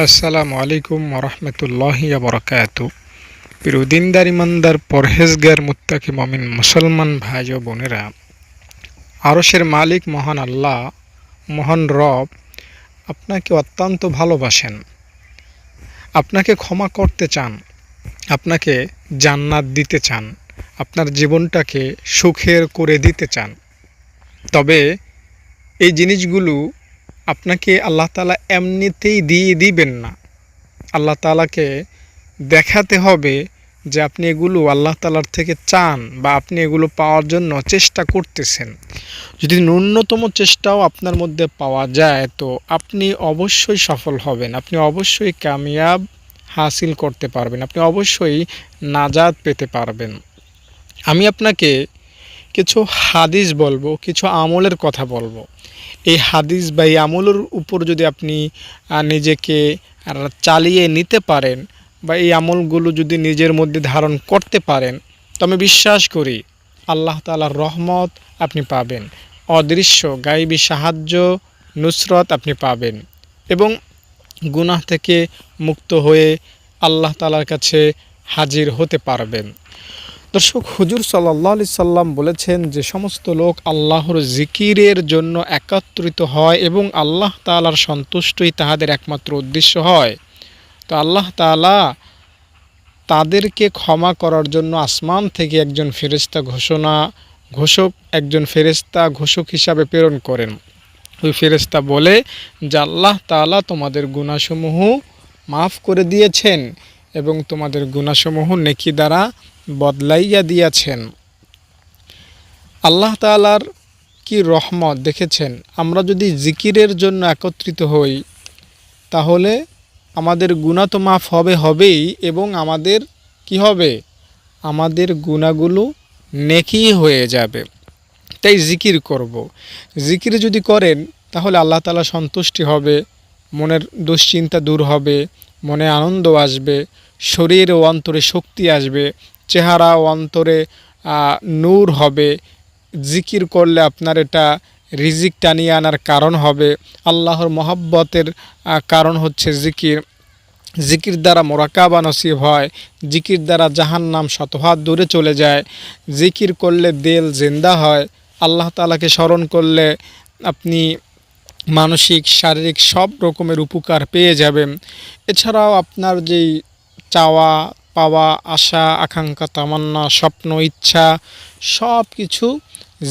আসসালামু আলাইকুম ওরহমতুল্লাহি বরকাতু। প্রিয় দিনদার ইমানদার পরহেজগার মুত্তাকি মমিন মুসলমান ভাই ও বোনেরা, আরশের মালিক মহান আল্লাহ, মহান রব আপনাকে অত্যন্ত ভালোবাসেন, আপনাকে ক্ষমা করতে চান, আপনাকে জান্নাত দিতে চান, আপনার জীবনটাকে সুখের করে দিতে চান। তবে এই জিনিসগুলো আপনাকে আল্লাহ তাআলা এমনিতেই দিয়ে দিবেন না। আল্লাহ তাআলাকে দেখাতে হবে যে আপনি এগুলো আল্লাহ তাআলার থেকে চান বা আপনি এগুলো পাওয়ার জন্য চেষ্টা করতেছেন। যদি ন্যূনতম চেষ্টাও আপনার মধ্যে পাওয়া যায় তো আপনি অবশ্যই সফল হবেন, আপনি অবশ্যই কামিয়াব হাসিল করতে পারবেন, আপনি অবশ্যই নাজাত পেতে পারবেন। আমি আপনাকে কিছু হাদিস বলবো, কিছু আমলের কথা বলবো। এই হাদিস বা এই আমলের উপর যদি আপনি নিজেকে চালিয়ে নিতে পারেন বা এই আমলগুলো যদি নিজের মধ্যে ধারণ করতে পারেন, তো আমি বিশ্বাস করি আল্লাহ তাআলার রহমত আপনি পাবেন, অদৃশ্য গায়েবী সাহায্য নুসরত আপনি পাবেন এবং গুনাহ থেকে মুক্ত হয়ে আল্লাহ তাআলার কাছে হাজির হতে পারবেন। দর্শক, হুজুর সাল্লাল্লাহু আলাইহি সাল্লাম বলেছেন যে সমস্ত লোক আল্লাহর জিকিরের জন্য একত্রিত হয় এবং আল্লাহ তাআলার সন্তুষ্টই তাহাদের একমাত্র উদ্দেশ্য হয়, তো আল্লাহ তাআলা তাদেরকে ক্ষমা করার জন্য আসমান থেকে একজন ফেরেশতা ঘোষক হিসাবে প্রেরণ করেন। ওই ফেরেশতা বলে যে আল্লাহ তাআলা তোমাদের গুনাহসমূহ মাফ করে দিয়েছেন এবং তোমাদের গুনাহসমূহ নেকি দ্বারা বদলাইয়া দিয়েছেন। আল্লাহ তাআলার কি রহমত দেখেছেন। আমরা যদি জিকিরের জন্য একত্রিত হই তাহলে আমাদের গুনাহ তো মাফ হবেই এবং আমাদের কি হবে, আমাদের গুনাহগুলো নেকি হয়ে যাবে। তাই জিকির করব। জিকির যদি করেন তাহলে আল্লাহ তাআলা সন্তুষ্টি হবে, মনের দুশ্চিন্তা দূর হবে, মনে আনন্দ আসবে, শরীর ও অন্তরে শক্তি আসবে, চেহারা ও অন্তরে নূর হবে। জিকির করলে আপনার এটা রিজিক টানিয়ে আনার কারণ হবে। আল্লাহর মহব্বতের কারণ হচ্ছে জিকির। জিকির দ্বারা মোরাকাবা নসিব হয়, জিকির দ্বারা জাহান্নাম শতহাত দূরে চলে যায়। জিকির করলে দিল জিন্দা হয়। আল্লাহ তাআলাকে স্মরণ করলে আপনি মানসিক শারীরিক সব রকমের উপকার পেয়ে যাবেন। এছাড়াও আপনার যেই চাওয়া পাওয়া, আশা আকাঙ্ক্ষা, তামান্না, স্বপ্ন, ইচ্ছা সব কিছু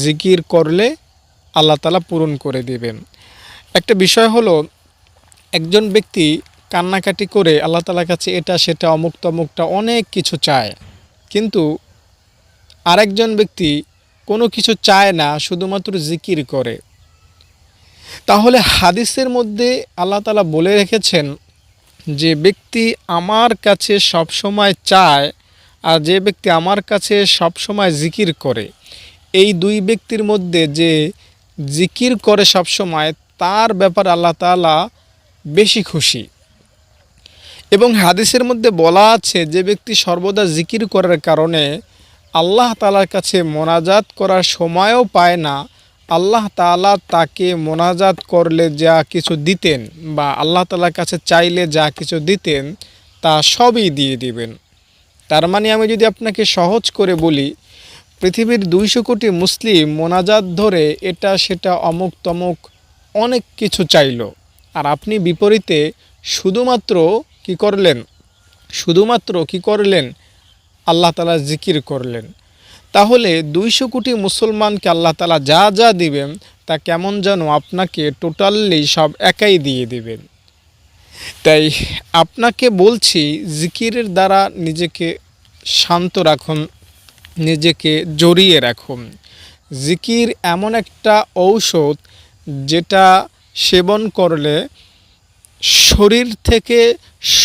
জিকির করলে আল্লাহ তাআলা পূরণ করে দিবেন। একটা বিষয় হলো, একজন ব্যক্তি কান্নাকাটি করে আল্লাহ তাআলার কাছে এটা সেটা অমুক তমুকটা অনেক কিছু চায়, কিন্তু আরেকজন ব্যক্তি কোনো কিছু চায় না, শুধুমাত্র জিকির করে। তাহলে হাদিসের মধ্যে আল্লাহ তাআলা বলে রেখেছেন যে ব্যক্তি আমার কাছে সবসময় চায় আর যে ব্যক্তি আমার কাছে সবসময় জিকির করে, এই দুই ব্যক্তির মধ্যে যে জিকির করে সবসময় তার ব্যাপারে আল্লাহ তাআলা বেশি খুশি। এবং হাদিসের মধ্যে বলা আছে যে ব্যক্তি সর্বদা জিকির করার কারণে আল্লাহ তাআলার কাছে মোনাজাত করার সময়ও পায় না, আল্লাহ তাআলা তাকে মোনাজাত করলে যা কিছু দিতেন বা আল্লাহ তাআলার কাছে চাইলে যা কিছু দিতেন তা সবই দিয়ে দিবেন। তার মানে আমি যদি আপনাকে সহজ করে বলি, পৃথিবীর 200 কোটি মুসলিম মোনাজাত ধরে এটা সেটা অমুক তমুক অনেক কিছু চাইল, আর আপনি বিপরীতে শুধুমাত্র কি করলেন আল্লাহ তাআলা জিকির করলেন। তাহলে 200 কোটি মুসলমানকে আল্লাহ তাআলা যা যা দিবেন তা কেমন যেন আপনাকে টোটালি সব একাই দিয়ে দিবেন। তাই আপনাকে বলছি, জিকিরের দ্বারা নিজেকে শান্ত রাখুন, নিজেকে জড়িয়ে রাখুন। জিকির এমন একটা ঔষধ যেটা সেবন করলে শরীর থেকে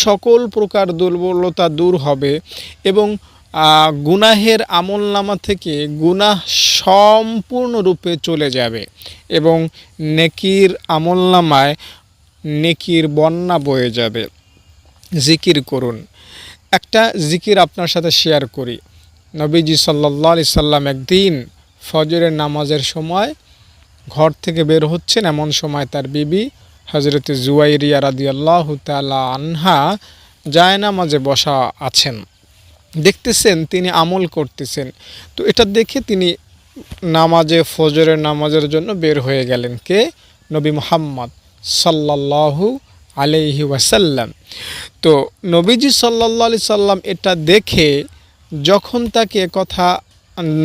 সকল প্রকার দুর্বলতা দূর হবে এবং গুনাহের আমলনামা থেকে গুনাহ সম্পূর্ণরূপে চলে যাবে এবং নেকির আমলনামায় নেকির বন্যা বয়ে যাবে। জিকির করুন। একটা জিকির আপনার সাথে শেয়ার করি। নবীজি সাল্লাল্লাহু আলাইহি সাল্লাম একদিন ফজরের নামাজের সময় ঘর থেকে বের হচ্ছেন, এমন সময় তার বিবি হযরত জুয়াইরিয়া রাদিয়াল্লাহু তাআলা আনহা জায়নামাজে বসা আছেন, দেখতেছেন তিনি আমল করতেছেন। তো এটা দেখে তিনি ফজরের নামাজের জন্য বের হয়ে গেলেন। কে? নবী মুহাম্মদ সাল্লাল্লাহু আলাইহি ওয়াসাল্লাম। তো নবীজি সাল্লাল্লাহু আলাইহি সাল্লাম এটা দেখে যখন তাকে কথা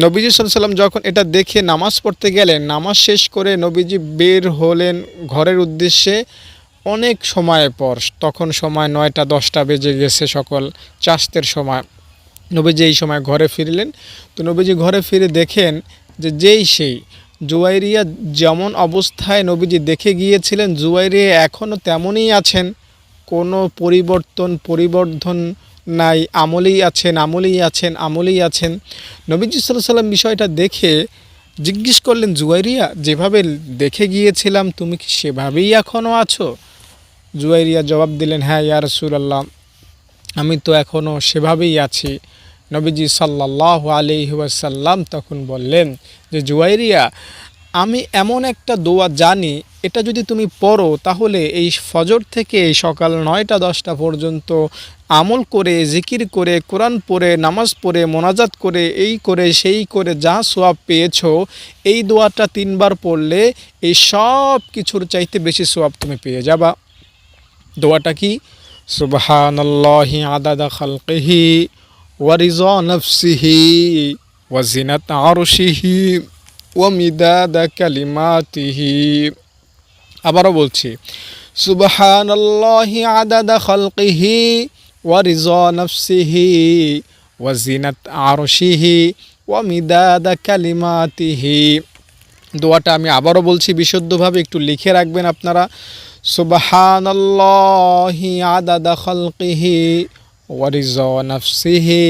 নবীজি সাল্লাল্লাহু আলাইহি সাল্লাম যখন এটা দেখে নামাজ পড়তে গেলেন, নামাজ শেষ করে নবীজি বের হলেন ঘরের উদ্দেশ্যে অনেক সময় পর। তখন সময় 9টা-10টা বেজে গেছে, সকল চাষতের সময়। নবীজি এই সময় ঘরে ফিরলেন। তো নবীজি ঘরে ফিরে দেখেন যে সেই জুয়াইরিয়া যেমন অবস্থায় নবীজি দেখে গিয়েছিলেন, জুয়াইরিয়া এখনও তেমনই আছেন, কোনো পরিবর্ধন নাই, আমলেই আছেন। নবীজি সাল্লাল্লাহু আলাইহি সাল্লাম বিষয়টা দেখে জিজ্ঞেস করলেন, জুয়াইরিয়া, যেভাবে দেখে গিয়েছিলাম তুমি কি সেভাবেই এখনও আছো? জুয়াইরিয়া জবাব দিলেন, হ্যাঁ ইয়া রাসূলুল্লাহ, আমি তো এখনও সেভাবেই আছি। নবীজি সাল্লাল্লাহু আলাইহি ওয়াসাল্লাম তখন বললেন যে, জুয়াইরিয়া, আমি এমন একটা দোয়া জানি, এটা যদি তুমি পড়ো তাহলে এই ফজর থেকে এই সকাল 9টা-10টা পর্যন্ত আমল করে, জিকির করে, কোরআন পড়ে, নামাজ পড়ে, মোনাজাত করে, এই করে সেই করে যা সওয়াব পেয়েছো, এই দোয়াটা 3বার পড়লে এই সব কিছুর চাইতে বেশি সওয়াব তুমি পেয়ে যাবা। দোয়াটা কি? সুবহানাল্লাহি আদাদা খালকিহি ওয়া রিজা নাফসিহি ওয়া জিনাতা আরশিহি ওয়া মিদাদা কালিমাতিহি। আবারও বলছি, সুবহানাল্লাহি আদাদা খালকিহি ওয়া রিজা নাফসিহি ওয়া জিনাতা আরশিহি ওয়া মিদাদা কালিমাতিহি। দোয়াটা আমি আবারও বলছি বিশুদ্ধভাবে, একটু লিখে রাখবেন আপনারা। সুবহানাল্লাহি আদাদা খালকিহি ওয়া রিজা নাফসিহি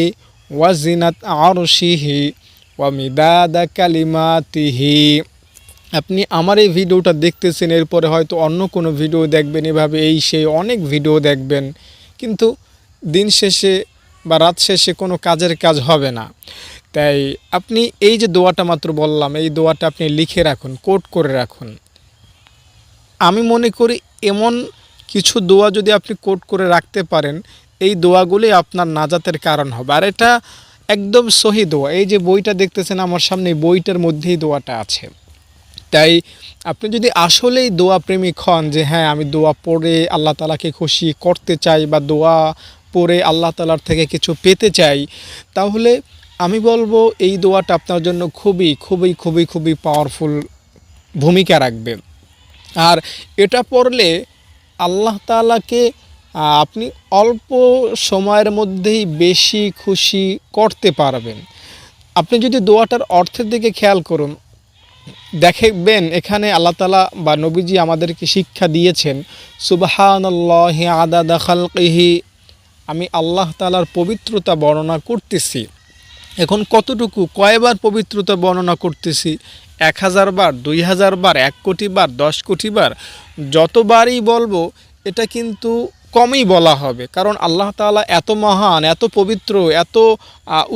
ওয়া জিনাত আরশিহি ওয়া মিদাদা কালিমাতিহি। আপনি আমার এই ভিডিওটা দেখতেছেন, এরপরে হয়তো অন্য কোনো ভিডিও দেখবেন, এভাবে এই সেই অনেক ভিডিও দেখবেন, কিন্তু দিন শেষে বা রাত শেষে কোনো কাজের কাজ হবে না। তাই আপনি এই যে দোয়াটা মাত্র বললাম, এই দোয়াটা আপনি লিখে রাখুন, কোট করে রাখুন। আমি মনে করি এমন কিছু দোয়া যদি আপনি কোট করে রাখতে পারেন, এই দোয়াগুলি আপনার নাজাতের কারণ হবে। আর এটা একদম সহি দোয়া। এই যে বইটা দেখতেছেন আমার সামনে, বইটার মধ্যেই দোয়াটা আছে। তাই আপনি যদি আসলেই দোয়া প্রেমিক হন, যে হ্যাঁ আমি দোয়া পড়ে আল্লাহ তাআলাকে খুশি করতে চাই বা দোয়া পড়ে আল্লাহ তাআলার থেকে কিছু পেতে চাই, তাহলে আমি বলবো এই দোয়াটা আপনার জন্য খুবই খুবই খুবই খুবই পাওয়ারফুল ভূমিকা রাখবে। আর এটা পড়লে আল্লাহ তাআলাকে আপনি অল্প সময়ের মধ্যেই বেশি খুশি করতে পারবেন। আপনি যদি দোয়াটার অর্থের দিকে খেয়াল করুন, দেখবেন এখানে আল্লাহ তাআলা বা নবীজি আমাদেরকে শিক্ষা দিয়েছেন, সুবহানাল্লাহি আদাদা খালকিহি, আমি আল্লাহ তাআলার পবিত্রতা বর্ণনা করতেছি। এখন কতটুকু, কয়বার পবিত্রতা বর্ণনা করতেছি? 1000 বার, 2000 বার, 1 কোটি বার, 10 কোটি বার? যতবারই বলবো এটা কিন্তু কমই বলা হবে, কারণ আল্লাহ তাআলা এত মহান, এত পবিত্র, এত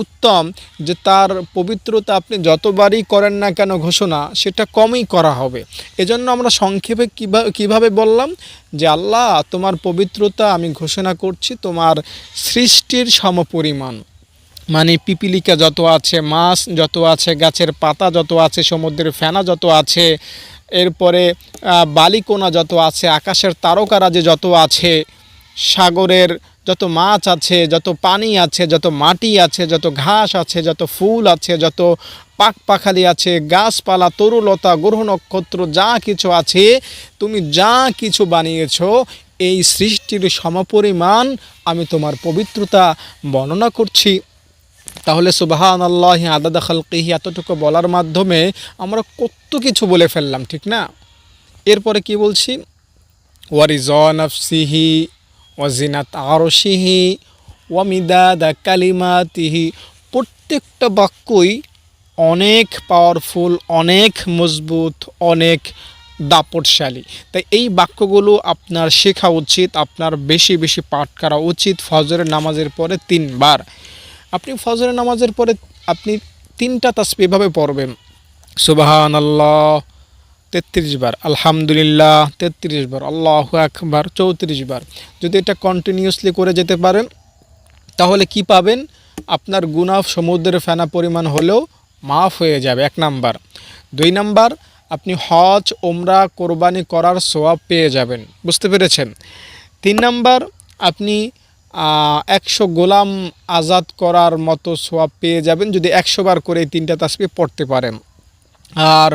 উত্তম যে তার পবিত্রতা আপনি যতবারই করেন না কেন ঘোষণা, সেটা কমই করা হবে। এজন্য আমরা সংক্ষেপে কিভাবে বললাম যে, আল্লাহ তোমার পবিত্রতা আমি ঘোষণা করছি তোমার সৃষ্টির সমপরিমাণ। মানে পিপিলিকা যত আছে, মাছ যত আছে, গাছের পাতা যত আছে, সমুদ্রের ফেনা যত আছে, এরপরে বালিকোনা যত আছে, আকাশের তারকারাজি যত আছে, সাগরের যত মাছ আছে, যত পানি আছে, যত মাটি আছে, যত ঘাস আছে, যত ফুল আছে, যত পাখপাখালি আছে, গাছপালা, তরুলতা, গ্রহ নক্ষত্র যা কিছু আছে, তুমি যা কিছু বানিয়েছ, এই সৃষ্টির সমপরিমাণ আমি তোমার পবিত্রতা বর্ণনা করছি। তাহলে সুবহানাল্লাহি আদাদা খালকিহি এতটুকু বলার মাধ্যমে আমরা কত কিছু বলে ফেললাম, ঠিক না? এরপরে কি বলছি? ওয়া রিজা নাফসিহি ওয়া জিনাত আরশিহি ওয়া মিদাদা কালিমাতিহি। প্রত্যেকটা বাক্যই অনেক পাওয়ারফুল, অনেক মজবুত, অনেক দাপটশালী। তাই এই বাক্যগুলো আপনার শেখা উচিত, আপনার বেশি বেশি পাঠ করা উচিত। ফজরের নামাজের পরে 3বার আপনি ফজরের নামাজের পরে আপনি 3টা তাসবিহ এভাবে পড়বেন, সুবহানাল্লাহ 33 বার, আলহামদুলিল্লাহ 33 বার, আল্লাহু আকবার 34 বার। যদি এটা কন্টিনিউয়াসলি করে যেতে পারেন তাহলে কি পাবেন? আপনার গুনাহ সমুদ্রের ফেনা পরিমাণ হলেও মাফ হয়ে যাবে, 1 নাম্বার। 2 নাম্বার, আপনি হজ ওমরা কোরবানি করার সওয়াব পেয়ে যাবেন, বুঝতে পেরেছেন? 3 নাম্বার, আপনি 100 গোলাম আজাদ করার মতো সওয়াব পেয়ে যাবেন যদি 100 বার করে এই 3টা তাসবিহ পড়তে পারেন। আর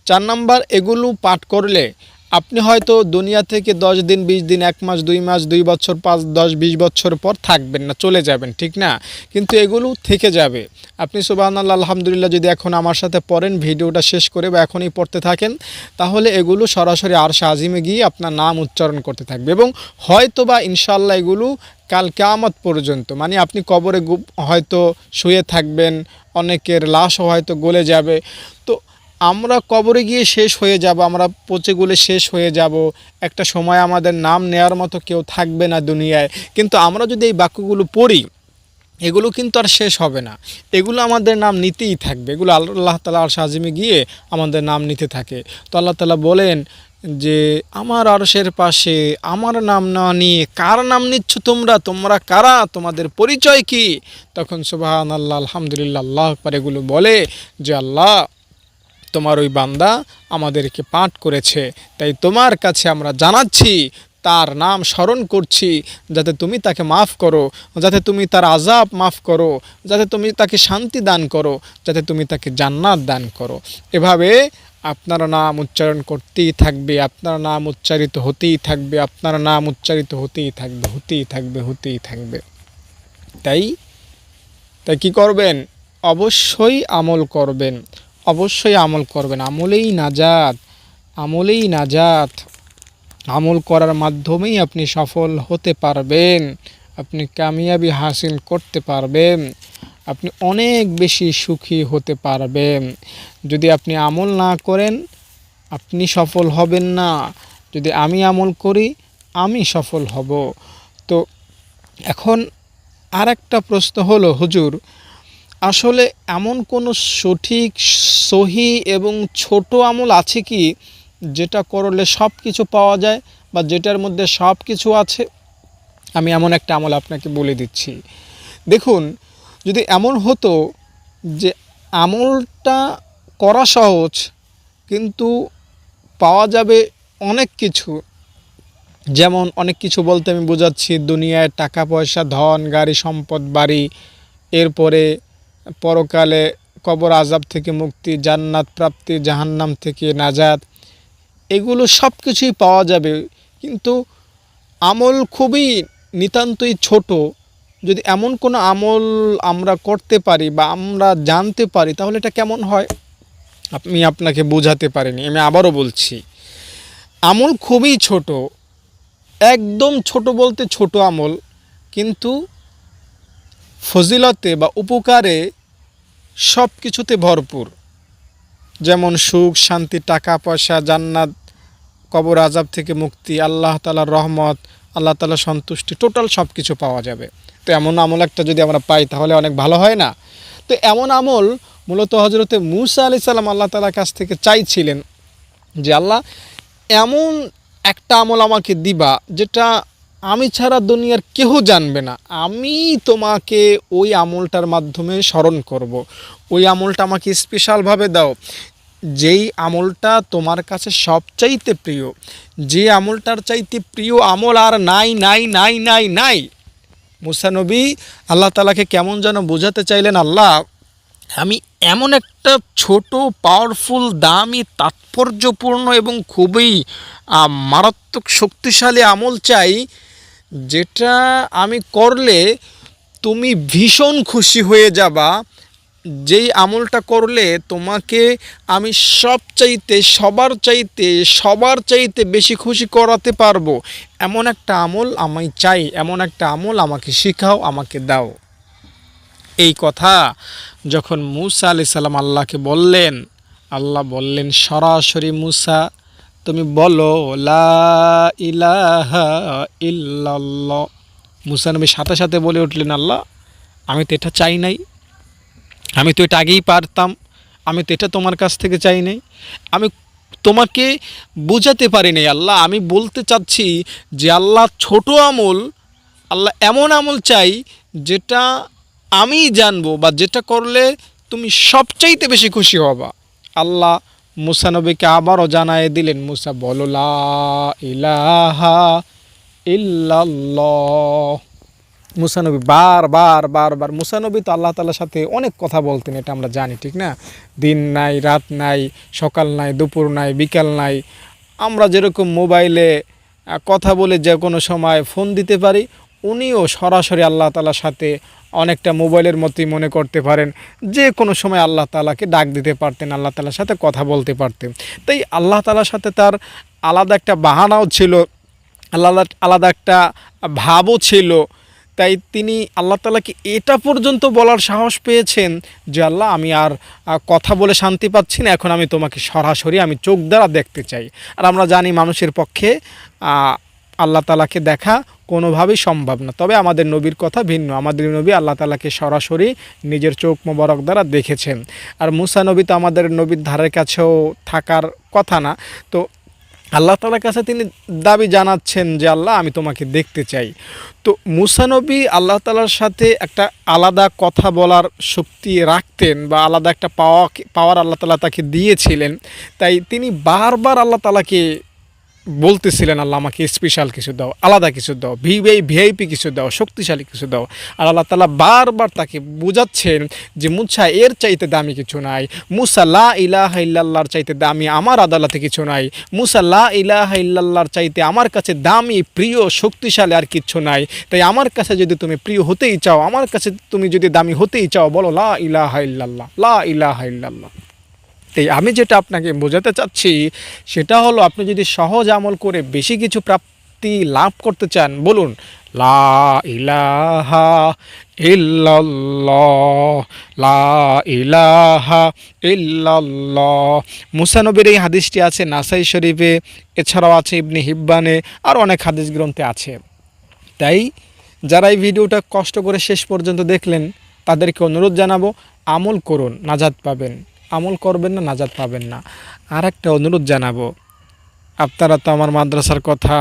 4 নাম্বার, এগুলো পাঠ করলে আপনি হয়তো দুনিয়া থেকে 10 দিন, 20 দিন, 1 মাস, 2 মাস, 2 বছর, 5, 10, 20 বছর পর থাকবেন না, চলে যাবেন, ঠিক না? কিন্তু এগুলো থেকে যাবে। আপনি সুবহানাল্লাহ আলহামদুলিল্লাহ যদি এখন আমার সাথে পড়েন, ভিডিওটা শেষ করে বা এখনই পড়তে থাকেন, তাহলে এগুলো সরাসরি আরশে আজিমে গিয়ে আপনার নাম উচ্চারণ করতে থাকবে এবং হয়তো বা ইনশাআল্লাহ এগুলো কাল কিয়ামত পর্যন্ত, মানে আপনি কবরে হয়তো শুয়ে থাকবেন, অনেকের লাশও হয়তো গলে যাবে। তো আমরা কবরে গিয়ে শেষ হয়ে যাব, আমরা পচে গলে শেষ হয়ে যাব, একটা সময় আমাদের নাম নেওয়ার মতো কেউ থাকবে না দুনিয়ায়। কিন্তু আমরা যদি এই বাক্যগুলো পড়ি, এগুলো কিন্তু আর শেষ হবে না, এগুলো আমাদের নাম নিতেই থাকবে, এগুলো আল্লাহ তাআলা আরশে আজিমে গিয়ে আমাদের নাম নিতে থাকে। তো আল্লাহ তাআলা বলেন যে আমার আরশের পাশে আমার নাম না নিয়ে কার নাম নিচ্ছ তোমরা? তোমরা কারা? তোমাদের পরিচয় কি? তখন সুবহানাল্লাহ আলহামদুলিল্লাহ আল্লাহু আকবার এগুলো বলে যে আল্লাহ, তোমার ওই বান্দা আমাদেরকে পাঠ করেছে, তাই তোমার কাছে আমরা জানাচ্ছি, তার নাম স্মরণ করছি, যাতে তুমি তাকে মাফ করো, যাতে তুমি তার আযাব মাফ করো, যাতে তুমি তাকে শান্তি দান করো, যাতে তুমি তাকে জান্নাত দান করো। এভাবে আপনার নাম উচ্চারণ করতেই থাকবে, আপনার নাম উচ্চারিত হতেই থাকবে, আপনার নাম উচ্চারিত হতেই থাকবে, হতেই থাকবে, হতেই থাকবে। তাই কি করবেন? অবশ্যই আমল করবেন, অবশ্যই আমল করবেন। আমলেই নাজাত, আমলেই নাজাত। আমল করার মাধ্যমেই আপনি সফল হতে পারবেন, আপনি কামিয়াবি হাসিল করতে পারবেন, আপনি অনেক বেশি সুখী হতে পারবেন। যদি আপনি আমল না করেন আপনি সফল হবেন না, যদি আমি আমল করি আমি সফল হব। তো এখন আর একটা প্রশ্ন হলো, হুজুর আসলে এমন কোনো সঠিক, সহি এবং ছোট আমল আছে কি যেটা করলে সব কিছু পাওয়া যায় বা যেটার মধ্যে সব কিছু আছে? আমি এমন একটা আমল আপনাকে বলে দিচ্ছি। দেখুন, যদি এমন হতো যে আমলটা করা সহজ কিন্তু পাওয়া যাবে অনেক কিছু, যেমন অনেক কিছু বলতে আমি বোঝাচ্ছি দুনিয়ায় টাকা পয়সা, ধন, গাড়ি, সম্পদ, বাড়ি, এরপরে পরকালে কবর আযাব থেকে মুক্তি, জান্নাত প্রাপ্তি, জাহান্নাম থেকে নাজাত, এগুলো সব কিছুই পাওয়া যাবে। কিন্তু আমল খুবই নিতান্তই ছোট। যদি এমন কোনো আমল আমরা করতে পারি বা আমরা জানতে পারি তাহলে এটা কেমন হয়? আমি আপনাকে বোঝাতে পারিনি, আমি আবারও বলছি। আমল খুবই ছোট, একদম ছোট বলতে ছোট আমল, কিন্তু ফজিলতে বা উপকারে সব কিছুতে ভরপুর। যেমন সুখ, শান্তি, টাকা পয়সা, জান্নাত, কবর আযাব থেকে মুক্তি, আল্লাহ তাআলার রহমত, আল্লাহ তাআলার সন্তুষ্টি, টোটাল সব কিছু পাওয়া যাবে। তো এমন আমল একটা যদি আমরা পাই তাহলে অনেক ভালো হয় না? তো এমন আমল মূলত হযরতে মূসা আলাইহিস সালাম আল্লাহ তাআলার কাছ থেকে চাইছিলেন যে আল্লাহ, এমন একটা আমল আমাকে দিবা যেটা আমি ছাড়া দুনিয়ার কেউ জানবে না, আমি তোমাকে ওই আমলটার মাধ্যমে স্মরণ করব, ওই আমলটা আমাকে স্পেশালভাবে দাও, যেই আমলটা তোমার কাছে সবচাইতে প্রিয়, যে আমলটার চাইতে প্রিয় আমল আর নাই নাই নাই নাই নাই। মুসা নবী আল্লাহ তাআলাকে কেমন যেন বোঝাতে চাইলেন, আল্লাহ আমি এমন একটা ছোট, পাওয়ারফুল, দামি, তাৎপর্যপূর্ণ এবং খুবই মারাত্মক শক্তিশালী আমল চাই, যেটা আমি করলে তুমি ভীষণ খুশি হয়ে যাবা, যেই আমলটা করলে তোমাকে আমি সবার চাইতে বেশি খুশি করাতে পারবো। এমন একটা আমল আমি চাই, এমন একটা আমল আমাকে শিখাও, আমাকে দাও। এই কথা যখন মূসা আলাইহিস সালাম আল্লাহকে বললেন, আল্লাহ বললেন সরাসরি, মূসা তুমি বলো লা ইলাহা ইল্লাল্লাহ। মূসা নবী সাথে সাথে বলে উঠলেন, আল্লাহ আমি তো এটা চাই নাই, আমি তো এটা আগেই পারতাম, আমি তো এটা তোমার কাছ থেকে চাই নাই, আমি তোমাকে বোঝাতে পারি নাই আল্লাহ। আমি বলতে চাচ্ছি যে আল্লাহ ছোট আমল, আল্লাহ এমন আমল চাই যেটা আমি জানবো বা যেটা করলে তুমি সবচাইতে বেশি খুশি হবা। আল্লাহ মুসা নবীকে আবারও জানায় দিলেন, মুসা বলো লা ইলাহা ইল্লাল্লাহ। মুসানবী বারবার মুসানবী তো আল্লাহ তাআলার সাথে অনেক কথা বলতেন, এটা আমরা জানি, ঠিক না? দিন নাই, রাত নাই, সকাল নাই, দুপুর নাই, বিকাল নাই। আমরা যেরকম মোবাইলে কথা বলে যে কোনো সময় ফোন দিতে পারি, উনিও সরাসরি আল্লাহ তাআলার সাথে অনেকটা মোবাইলের মতোই মনে করতে পারেন, যে কোনো সময় আল্লাহ তাআলাকে ডাক দিতে পারতেন, আল্লাহ তাআলার সাথে কথা বলতে পারতেন। তাই আল্লাহ তাআলার সাথে তার আলাদা একটা বাহানাও ছিল, আলাদা একটা ভাবও ছিল। তাই তিনি আল্লাহ তাআলাকে এটা পর্যন্ত বলার সাহস পেয়েছেন যে আল্লাহ, আমি আর কথা বলে শান্তি পাচ্ছি না, এখন আমি তোমাকে সরাসরি আমি চোখ দ্বারা দেখতে চাই। আর আমরা জানি মানুষের পক্ষে আল্লাহ তাআলাকে দেখা কোনোভাবেই সম্ভব না। তবে আমাদের নবীর কথা ভিন্ন, আমাদের নবী আল্লাহ তাআলাকে সরাসরি নিজের চোখ মোবারক দ্বারা দেখেছেন। আর মুসা নবী তো আমাদের নবীর ধারের কাছেও থাকার কথা না। তো আল্লাহ তাআলার কাছে তিনি দাবি জানাচ্ছেন যে আল্লাহ, আমি তোমাকে দেখতে চাই। তো মুসা নবী আল্লাহ তাআলার সাথে একটা আলাদা কথা বলার শক্তি রাখতেন, বা আলাদা একটা পাওয়ার আল্লাহ তাআলা তাকে দিয়েছিলেন। তাই তিনি বারবার আল্লাহ তাআলাকে বলতেছিলেন, আল্লাহ আমাকে স্পেশাল কিছু দাও, আলাদা কিছু দাও, ভিআইপি কিছু দাও, শক্তিশালী কিছু দাও। আর আল্লাহ তাআলা বারবার তাকে বোঝাচ্ছেন যে মুসা, এর চাইতে দামি কিছু নাই। মুসা, লা ইলাহা ইল্লাল্লাহর চাইতে দামি আমার আদালতে কিছু নাই। মুসা, লা ইলাহা ইল্লাল্লাহর চাইতে আমার কাছে দামি, প্রিয়, শক্তিশালী আর কিচ্ছু নাই। তাই আমার কাছে যদি তুমি প্রিয় হতেই চাও, আমার কাছে তুমি যদি দামি হতেই চাও, বলো লা ইলাহা ইল্লাল্লাহ, লা ইলাহা ইল্লাল্লাহ। তাই আমি যেটা আপনাকে বোঝাতে চাচ্ছি সেটা হলো, আপনি যদি সহজ আমল করে বেশি কিছু প্রাপ্তি লাভ করতে চান, বলুন লা ইলাহা ইল্লাল্লাহ, লা ইলাহা ইল্লাল্লাহ। মুসা নবীর এই হাদিসটি আছে নাসাই শরীফে, এছাড়াও আছে ইবনে হিব্বানে, আর অনেক হাদিস গ্রন্থে আছে। তাই যারা এই ভিডিওটা কষ্ট করে শেষ পর্যন্ত দেখলেন, তাদেরকে অনুরোধ জানাবো, আমল করুন, নাজাত পাবেন। আমল করবেন না, নাজাত পাবেন না। আর একটা অনুরোধ জানাবো, আপনারা তো আমার মাদ্রাসার কথা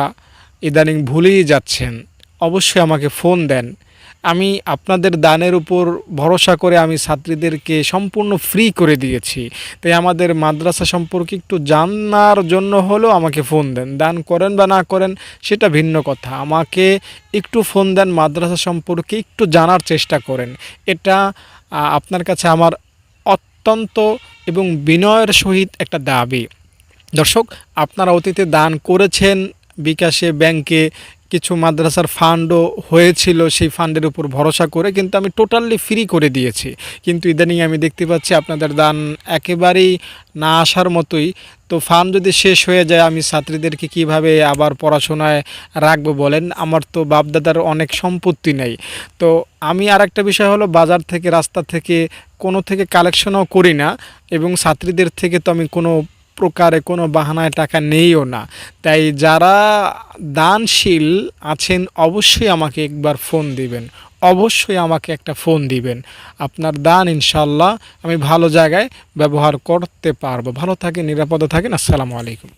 ইদানিং ভুলেই যাচ্ছেন। অবশ্যই আমাকে ফোন দেন। আমি আপনাদের দানের উপর ভরসা করে আমি ছাত্রীদেরকে সম্পূর্ণ ফ্রি করে দিয়েছি। তাই আমাদের মাদ্রাসা সম্পর্কে একটু জানার জন্য হলেও আমাকে ফোন দেন। দান করেন বা না করেন সেটা ভিন্ন কথা, আমাকে একটু ফোন দেন, মাদ্রাসা সম্পর্কে একটু জানার চেষ্টা করেন। এটা আপনার কাছে আমার অত্যন্ত এবং বিনয়ের সহিত একটা দাবি। দর্শক, আপনারা অতীতে দান করেছেন বিকাশে, ব্যাংকে, কিছু মাদ্রাসার ফান্ডও হয়েছিল, সেই ফান্ডের উপর ভরসা করে, কিন্তু আমি টোটালি ফ্রি করে দিয়েছি। কিন্তু ইদানিং আমি দেখতে পাচ্ছি আপনাদের দান একেবারেই না আসার মতোই। তো ফান্ড যদি শেষ হয়ে যায়, আমি ছাত্রীদেরকে কিভাবে আবার পড়াশোনায় রাখবো বলেন? আমার তো বাপদাদার অনেক সম্পত্তি নেই। তো আমি আর একটা বিষয় হলো, বাজার থেকে, রাস্তা থেকে, কোনো থেকে কালেকশনও করি না, এবং ছাত্রীদের থেকে তো আমি কোনো প্রকারে কোনো বাহানায় টাকা নেইও না। তাই যারা দানশীল আছেন, অবশ্যই আমাকে একবার ফোন দিবেন, অবশ্যই আমাকে একটা ফোন দিবেন। আপনার দান ইনশাল্লাহ আমি ভালো জায়গায় ব্যবহার করতে পারবো। ভালো থাকেন, নিরাপদে থাকেন। আসসালামু আলাইকুম।